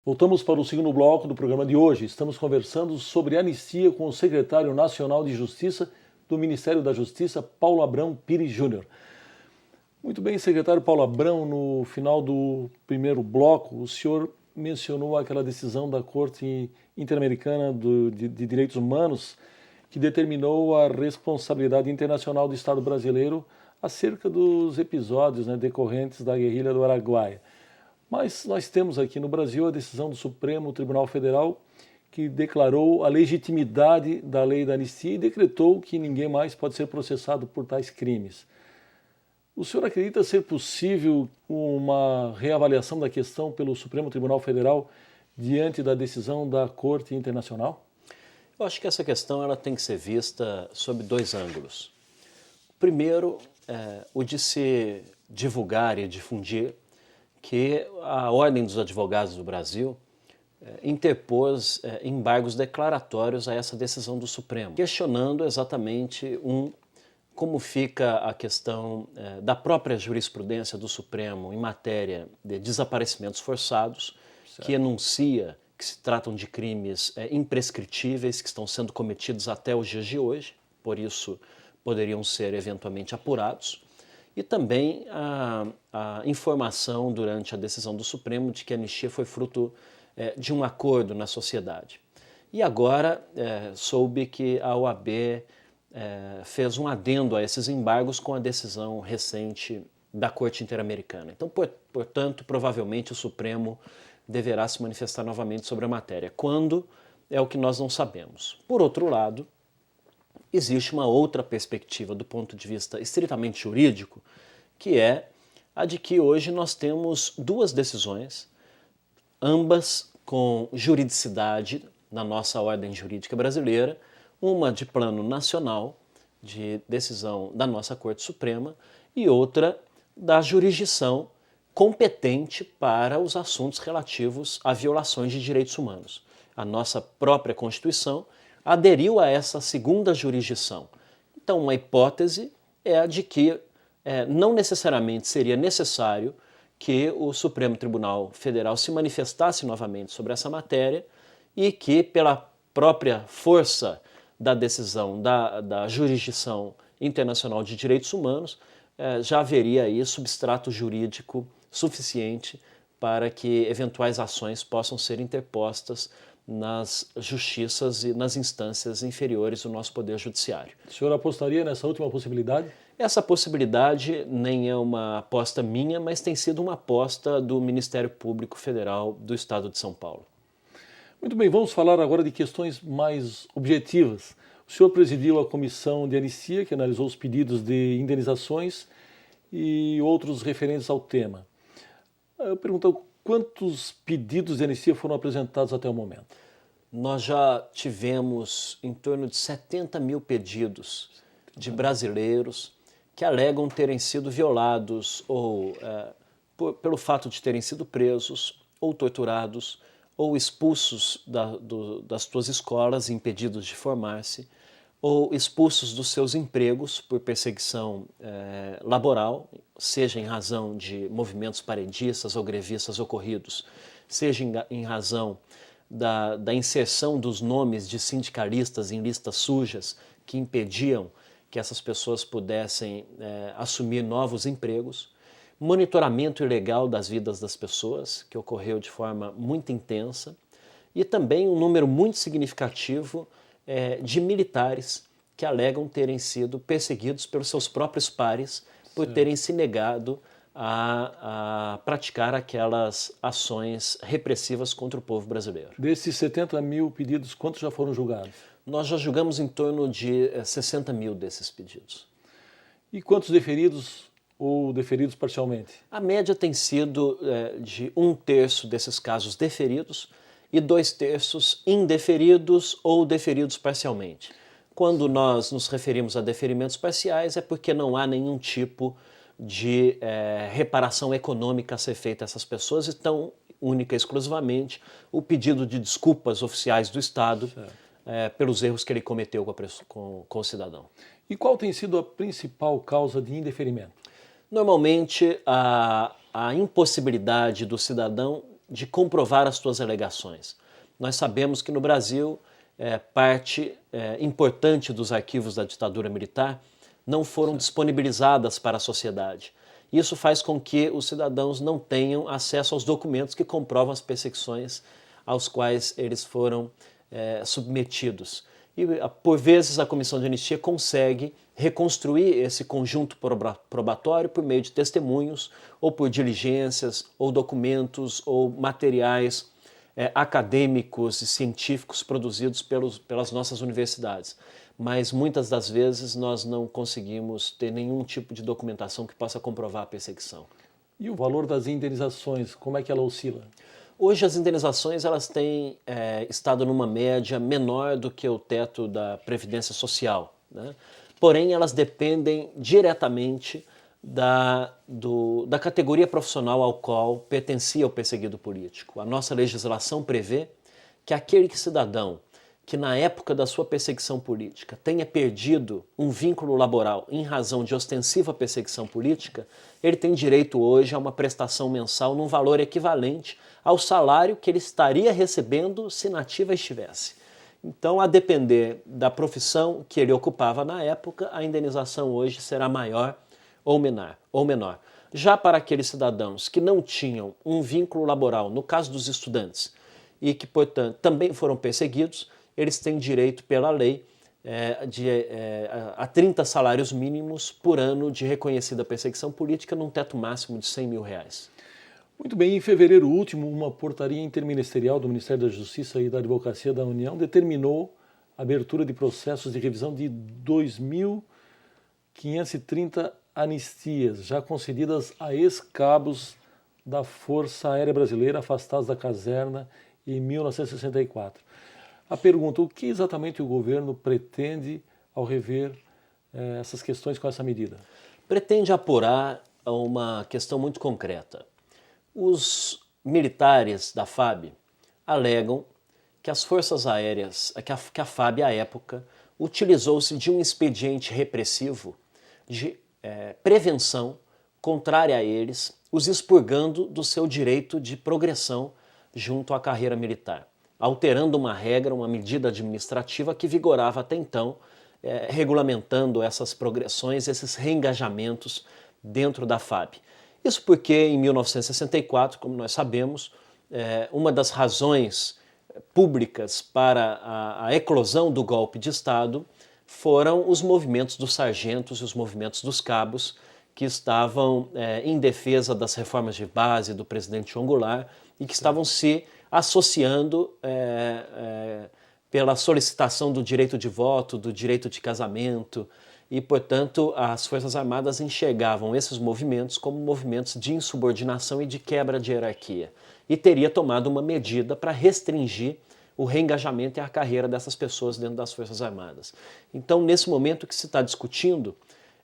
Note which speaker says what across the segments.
Speaker 1: Voltamos para o segundo bloco do programa de hoje. Estamos conversando sobre anistia com o secretário nacional de Justiça do Ministério da Justiça, Paulo Abrão Pires Júnior. Muito bem, secretário Paulo Abrão, no final do primeiro bloco, o senhor mencionou aquela decisão da Corte Interamericana de Direitos Humanos que determinou a responsabilidade internacional do Estado brasileiro acerca dos episódios decorrentes da guerrilha do Araguaia. Mas nós temos aqui no Brasil a decisão do Supremo Tribunal Federal que declarou a legitimidade da lei da anistia e decretou que ninguém mais pode ser processado por tais crimes. O senhor acredita ser possível uma reavaliação da questão pelo Supremo Tribunal Federal diante da decisão da Corte Internacional?
Speaker 2: Eu acho que essa questão ela tem que ser vista sob dois ângulos. Primeiro, o de se divulgar e difundir que a Ordem dos Advogados do Brasil interpôs embargos declaratórios a essa decisão do Supremo, questionando exatamente como fica a questão da própria jurisprudência do Supremo em matéria de desaparecimentos forçados, certo, que enuncia que se tratam de crimes imprescritíveis que estão sendo cometidos até os dias de hoje, por isso poderiam ser eventualmente apurados. E também a informação durante a decisão do Supremo de que a anistia foi fruto de um acordo na sociedade. E agora soube que a OAB fez um adendo a esses embargos com a decisão recente da Corte Interamericana. Então, portanto, provavelmente o Supremo deverá se manifestar novamente sobre a matéria. Quando é o que nós não sabemos. Por outro lado, existe uma outra perspectiva do ponto de vista estritamente jurídico, que é a de que hoje nós temos duas decisões, ambas com juridicidade na nossa ordem jurídica brasileira, uma de plano nacional, de decisão da nossa Corte Suprema, e outra da jurisdição competente para os assuntos relativos a violações de direitos humanos. A nossa própria Constituição aderiu a essa segunda jurisdição. Então, uma hipótese é a de que não necessariamente seria necessário que o Supremo Tribunal Federal se manifestasse novamente sobre essa matéria e que, pela própria força da decisão da jurisdição internacional de direitos humanos, já haveria aí substrato jurídico suficiente para que eventuais ações possam ser interpostas nas justiças e nas instâncias inferiores do nosso Poder Judiciário.
Speaker 1: O senhor apostaria nessa última possibilidade?
Speaker 2: Essa possibilidade nem é uma aposta minha, mas tem sido uma aposta do Ministério Público Federal do Estado de São Paulo.
Speaker 1: Muito bem, vamos falar agora de questões mais objetivas. O senhor presidiu a comissão de anistia, que analisou os pedidos de indenizações e outros referentes ao tema. Eu pergunto, quantos pedidos de anistia foram apresentados até o momento?
Speaker 2: Nós já tivemos em torno de 70 mil pedidos de brasileiros que alegam terem sido violados ou pelo fato de terem sido presos ou torturados ou expulsos das suas escolas, impedidos de formar-se, ou expulsos dos seus empregos por perseguição laboral, seja em razão de movimentos paredistas ou grevistas ocorridos, seja em razão da inserção dos nomes de sindicalistas em listas sujas que impediam que essas pessoas pudessem assumir novos empregos, monitoramento ilegal das vidas das pessoas, que ocorreu de forma muito intensa, e também um número muito significativo de militares que alegam terem sido perseguidos pelos seus próprios pares por terem se negado a praticar aquelas ações repressivas contra o povo brasileiro.
Speaker 1: Desses 70 mil pedidos, quantos já foram julgados?
Speaker 2: Nós já julgamos em torno de 60 mil desses pedidos.
Speaker 1: E quantos deferidos ou deferidos parcialmente?
Speaker 2: A média tem sido de 1/3 desses casos deferidos e 2/3 indeferidos ou deferidos parcialmente. Quando nós nos referimos a deferimentos parciais é porque não há nenhum tipo de reparação econômica a ser feita a essas pessoas, então, única e exclusivamente, o pedido de desculpas oficiais do Estado pelos erros que ele cometeu com o cidadão.
Speaker 1: E qual tem sido a principal causa de indeferimento?
Speaker 2: Normalmente, a impossibilidade do cidadão de comprovar as tuas alegações. Nós sabemos que no Brasil, parte importante dos arquivos da ditadura militar não foram disponibilizadas para a sociedade. Isso faz com que os cidadãos não tenham acesso aos documentos que comprovam as perseguições aos quais eles foram submetidos. E, por vezes, a Comissão de Anistia consegue reconstruir esse conjunto probatório por meio de testemunhos, ou por diligências, ou documentos, ou materiais acadêmicos e científicos produzidos pelas nossas universidades. Mas muitas das vezes nós não conseguimos ter nenhum tipo de documentação que possa comprovar a perseguição.
Speaker 1: E o valor das indenizações, como é que ela oscila?
Speaker 2: Hoje as indenizações elas têm estado numa média menor do que o teto da Previdência Social, né? Porém, elas dependem diretamente da categoria profissional ao qual pertencia o perseguido político. A nossa legislação prevê que aquele cidadão que na época da sua perseguição política tenha perdido um vínculo laboral em razão de ostensiva perseguição política, ele tem direito hoje a uma prestação mensal num valor equivalente ao salário que ele estaria recebendo se na ativa estivesse. Então, a depender da profissão que ele ocupava na época, a indenização hoje será maior ou menor. Já para aqueles cidadãos que não tinham um vínculo laboral, no caso dos estudantes, e que, portanto, também foram perseguidos, eles têm direito pela lei a 30 salários mínimos por ano de reconhecida perseguição política num teto máximo de R$100 mil.
Speaker 1: Muito bem, em fevereiro último, uma portaria interministerial do Ministério da Justiça e da Advocacia da União determinou a abertura de processos de revisão de 2.530 anistias, já concedidas a ex-cabos da Força Aérea Brasileira afastados da caserna em 1964. A pergunta, o que exatamente o governo pretende ao rever essas questões com essa medida?
Speaker 2: Pretende apurar uma questão muito concreta. Os militares da FAB alegam que as forças aéreas, que a FAB, à época, utilizou-se de um expediente repressivo de prevenção contrária a eles, os expurgando do seu direito de progressão junto à carreira militar, alterando uma regra, uma medida administrativa que vigorava até então, regulamentando essas progressões, esses reengajamentos dentro da FAB. Isso porque, em 1964, como nós sabemos, uma das razões públicas para a eclosão do golpe de Estado foram os movimentos dos sargentos e os movimentos dos cabos que estavam em defesa das reformas de base do presidente João Goulart e que estavam se associando pela solicitação do direito de voto, do direito de casamento, e, portanto, as Forças Armadas enxergavam esses movimentos como movimentos de insubordinação e de quebra de hierarquia. E teria tomado uma medida para restringir o reengajamento e a carreira dessas pessoas dentro das Forças Armadas. Então, nesse momento, o que se está discutindo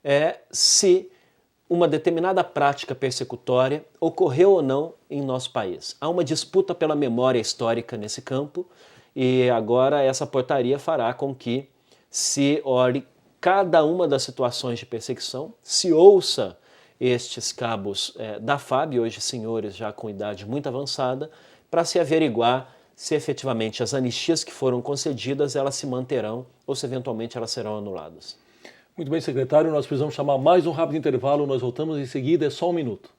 Speaker 2: é se uma determinada prática persecutória ocorreu ou não em nosso país. Há uma disputa pela memória histórica nesse campo e agora essa portaria fará com que se olhe cada uma das situações de perseguição, se ouça estes cabos da FAB, hoje senhores já com idade muito avançada, para se averiguar se efetivamente as anistias que foram concedidas elas se manterão ou se eventualmente elas serão anuladas.
Speaker 1: Muito bem, secretário, nós precisamos chamar mais um rápido intervalo, nós voltamos em seguida, é só um minuto.